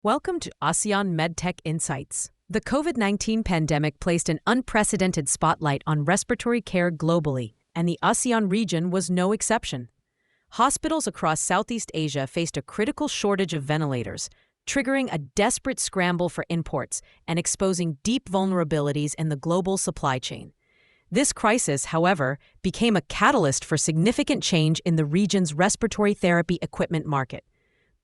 Welcome to ASEAN MedTech Insights. The COVID-19 pandemic placed an unprecedented spotlight on respiratory care globally, and the ASEAN region was no exception. Hospitals across Southeast Asia faced a critical shortage of ventilators, triggering a desperate scramble for imports and exposing deep vulnerabilities in the global supply chain. This crisis, however, became a catalyst for significant change in the region's respiratory therapy equipment market.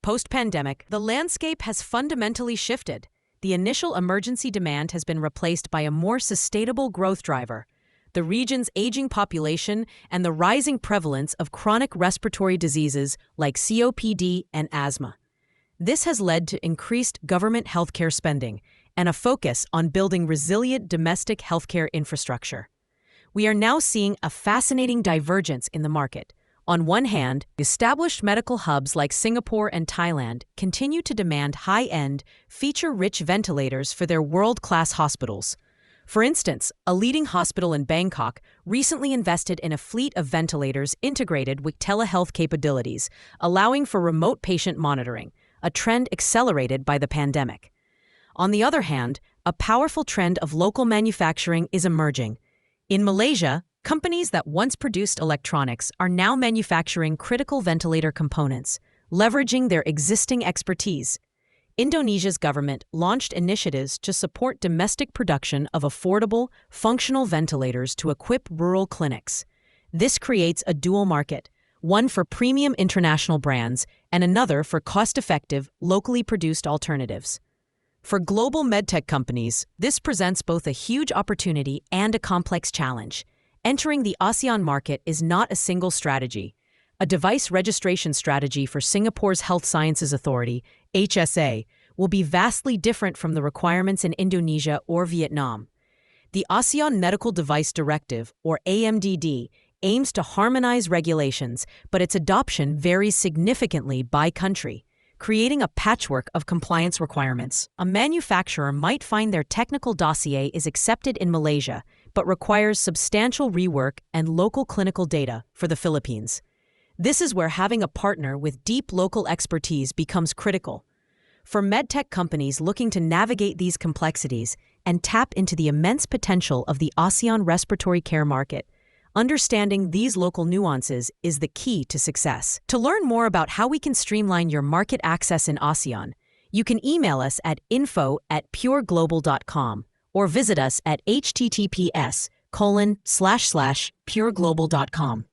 Post-pandemic, the landscape has fundamentally shifted. The initial emergency demand has been replaced by a more sustainable growth driver: the region's aging population and the rising prevalence of chronic respiratory diseases like COPD and asthma. This has led to increased government healthcare spending and a focus on building resilient domestic healthcare infrastructure. We are now seeing a fascinating divergence in the market. On one hand, established medical hubs like Singapore and Thailand continue to demand high-end, feature-rich ventilators for their world-class hospitals. For instance, a leading hospital in Bangkok recently invested in a fleet of ventilators integrated with telehealth capabilities, allowing for remote patient monitoring, a trend accelerated by the pandemic. On the other hand, a powerful trend of local manufacturing is emerging. In Malaysia, companies that once produced electronics are now manufacturing critical ventilator components, leveraging their existing expertise. Indonesia's government launched initiatives to support domestic production of affordable, functional ventilators to equip rural clinics. This creates a dual market, one for premium international brands and another for cost-effective, locally produced alternatives. For global medtech companies, this presents both a huge opportunity and a complex challenge. Entering the ASEAN market is not a single strategy. A device registration strategy for Singapore's Health Sciences Authority, HSA, will be vastly different from the requirements in Indonesia or Vietnam. The ASEAN Medical Device Directive, or AMDD, aims to harmonize regulations, but its adoption varies significantly by country, creating a patchwork of compliance requirements. A manufacturer might find their technical dossier is accepted in Malaysia, but requires substantial rework and local clinical data for the Philippines. This is where having a partner with deep local expertise becomes critical. For medtech companies looking to navigate these complexities and tap into the immense potential of the ASEAN respiratory care market, understanding these local nuances is the key to success. To learn more about how we can streamline your market access in ASEAN, you can email us at info@pureglobal.com or visit us at https://pureglobal.com.